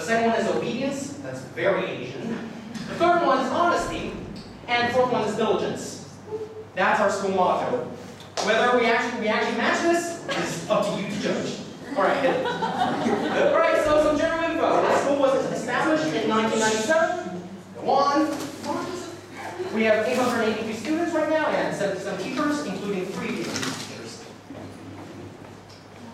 second one is obedience. That's very Asian. The third one is honesty. And the fourth one is diligence. That's our school motto. Whether we actually match this is up to you to judge. Alright. Alright, so some general info. The school was established in 1997. Go on. We have 882 students right now and 77 teachers, including 3 teachers.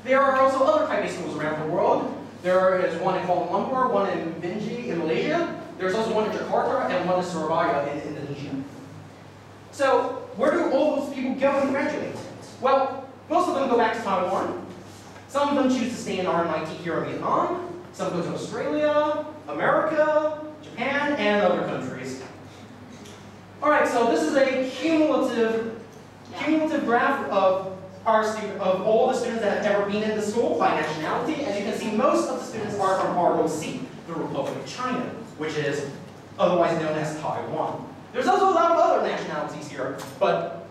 There are also other type A schools around the world. There is one in Kuala Lumpur, one in Binjai in Malaysia. There's also one in Jakarta and one in Surabaya in Indonesia. So, where do all those people go and graduate? Well, most of them go back to Taiwan. Some of them choose to stay in RMIT here in Vietnam. Some go to Australia, America, Japan, and other countries. Alright, so this is a cumulative graph of all the students that have ever been in the school by nationality. As you can see, most of the students are from ROC, the Republic of China, which is otherwise known as Taiwan. There's also a lot of other nationalities here, but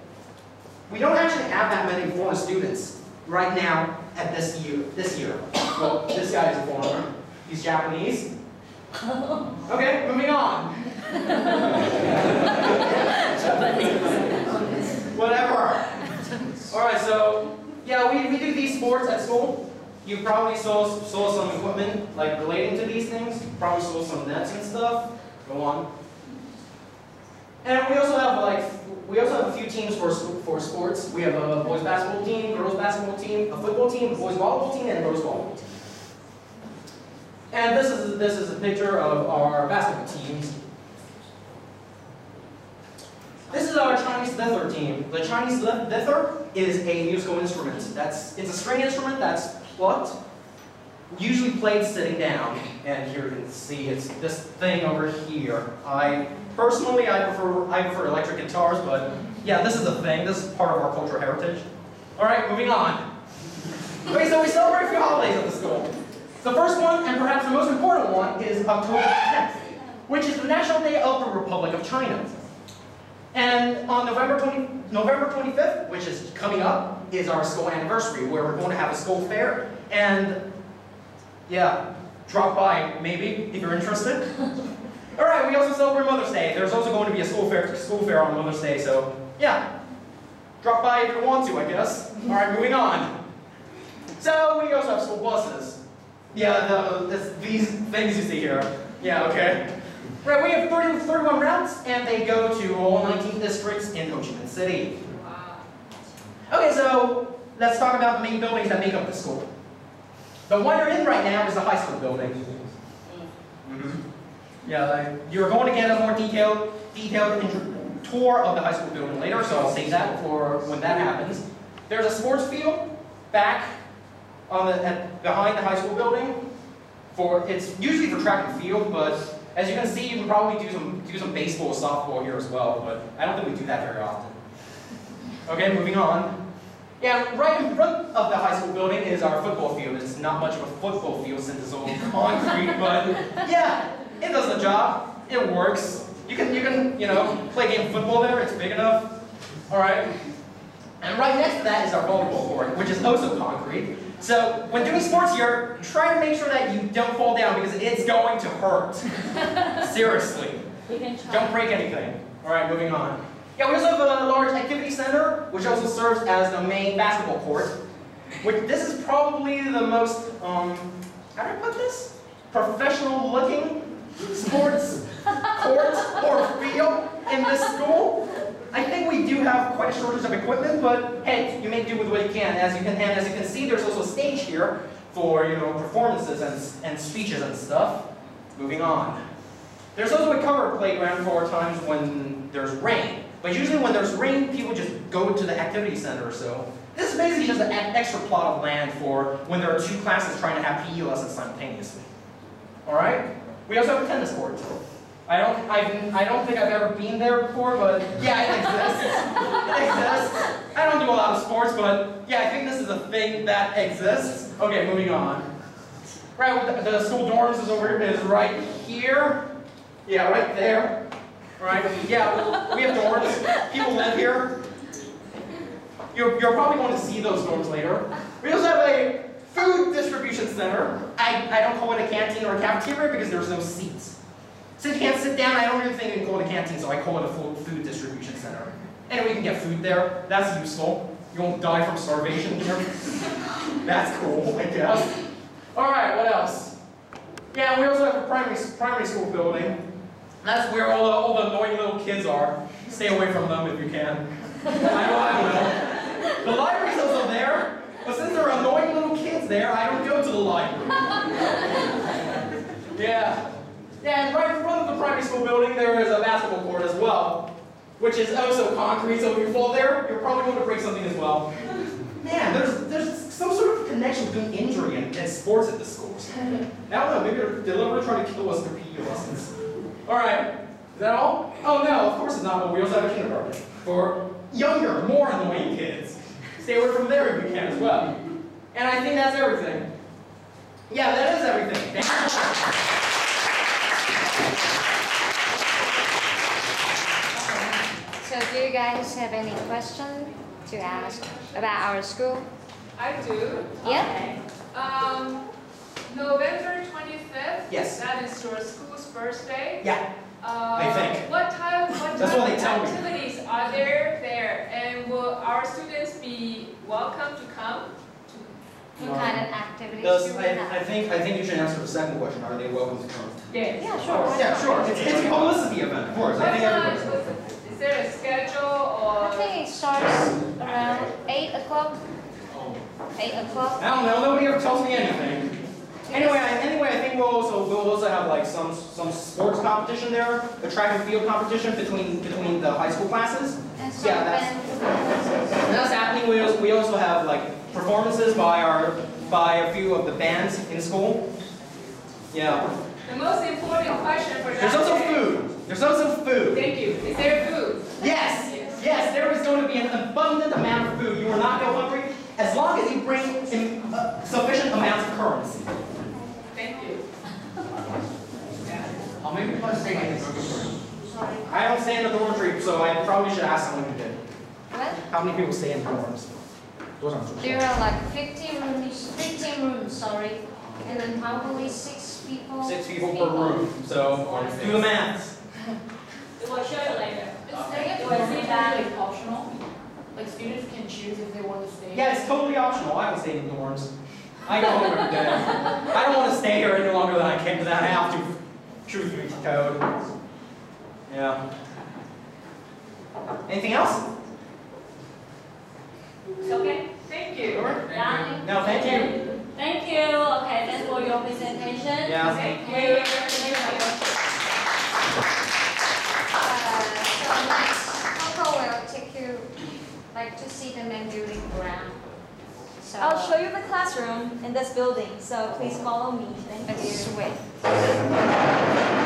we don't actually have that many foreign students right now at this year. Well, this guy is a foreigner. He's Japanese. Okay, moving on. Whatever. Alright, so yeah, we do these sports at school. You probably saw some equipment like relating to these things. You probably saw some nets and stuff. Go on. And we also have a few teams for sports. We have a boys basketball team, girls basketball team, a football team, a boys volleyball team, and a girls volleyball team. And this is a picture of our basketball teams. This is our Chinese zither team. The Chinese zither is a musical instrument. It's a string instrument that's plucked, usually played sitting down. And here you can see it's this thing over here. Personally, I prefer electric guitars, but yeah, this is a thing. This is part of our cultural heritage. All right, moving on. Okay, so we celebrate a few holidays at the school. The first one, and perhaps the most important one, is October 10th, which is the National Day of the Republic of China. And on November 25th, which is coming up, is our school anniversary, where we're going to have a school fair. And yeah, drop by maybe if you're interested. All right, we also celebrate Mother's Day. There's also going to be a school fair on Mother's Day, so yeah, drop by if you want to, I guess. All right, moving on. So we also have school buses. Yeah, these things you see here. Yeah, okay. Right, we have 31 routes, and they go to all 19 districts in Ho Chi Minh City. Okay, so let's talk about the main buildings that make up the school. The one you're in right now is the high school building. Yeah, you're going to get a more detailed tour of the high school building later, so I'll save that for when that happens. There's a sports field back behind the high school building. It's usually for track and field, but as you can see, you can probably do some baseball or softball here as well, but I don't think we do that very often. Okay, moving on. Yeah, right in front of the high school building is our football field. It's not much of a football field since it's all concrete, but yeah, it does the job. It works. You can play a game of football there. It's big enough. All right. And right next to that is our volleyball court, which is also concrete. So when doing sports here, try to make sure that you don't fall down because it's going to hurt. Seriously. Don't break anything. All right, moving on. Yeah, we also have a large activity center, which also serves as the main basketball court. This is probably the most, how do I put this? Professional-looking sports court or field in this school. I think we do have quite a shortage of equipment, but hey, you make do with what you can. As you can see, there's also a stage here for performances and speeches and stuff. Moving on. There's also a covered playground for times when there's rain. But usually when there's rain, people just go to the activity center. So this is basically just an extra plot of land for when there are two classes trying to have PE lessons simultaneously. All right. We also have a tennis court. I don't think I've ever been there before, but yeah, it exists. It exists. I don't do a lot of sports, but yeah, I think this is a thing that exists. Okay, moving on. Right, the school dorms is right here. Yeah, right there. Right? Yeah, we have dorms. People live here. You're probably going to see those dorms later. We also have a food distribution center. I don't call it a canteen or a cafeteria because there's no seats. Since you can't sit down, I don't really think you can call it a canteen, so I call it a food distribution center. Anyway, you can get food there. That's useful. You won't die from starvation here. That's cool, I guess. All right, what else? Yeah, we also have a primary school building. That's where all the annoying little kids are. Stay away from them if you can. I will. The library's also there, but since there are annoying little kids there, I don't go to the library. Yeah. Yeah, and right in front of the primary school building, there is a basketball court as well, which is also concrete, so if you fall there, you're probably going to break something as well. Man, there's some sort of connection between injury and sports at the schools. I don't know, maybe they're deliberately trying to kill us through PE lessons. Alright, is that all? Oh no, of course it's not, but we also have a kindergarten for younger, more annoying kids. Stay away from there if you can as well. And I think that's everything. Yeah, that is everything. Thank you. So do you guys have any questions to ask about our school? I do. Yeah? Okay. November 25th. Yes. That is your school's birthday. Yeah. I think. What type of activities are there? And will our students be welcome to come? What kind of activities do we I have? think you should answer the second question. Are they welcome to come? Yes. Yeah, sure. Yeah, sure. It's a publicity event, of course. I think everybody's. Is there a schedule or? I think it starts around 8 o'clock. 8 o'clock. I don't know. Nobody ever tells me anything. Anyway, I think we'll also have like some sports competition there, a track and field competition between the high school classes. And some Yeah, that's happening. We also have like performances by a few of the bands in school. Yeah. The most important question for that. There's also food. There's also food. Thank you. Is there food? Yes. Yes, there is going to be an abundant amount of food. You will not go hungry as long as you bring sufficient amounts of currency. Thank you. How many people are staying in the dormitory? Sorry. I don't stay in the dormitory, so I probably should ask someone who did. What? How many people stay in dorms? There are like 15 rooms, sorry. And then probably 6 people. 6 people per room. So do the math. We'll show you later. Was it that optional? Like students can choose if they want to stay? Yeah, it's totally optional. I don't stay in dorms. I go home every day. I don't want to stay here any longer than I can because I have to. Truth be told. Yeah. Anything else? Okay. Thank you. Done. No, thank you. Thank you. Okay, thanks for your presentation. Yeah. Thank you. So next, Coco will take you like to see the main building around. So I'll show you the classroom in this building, so please follow me. Thank you. let's switch.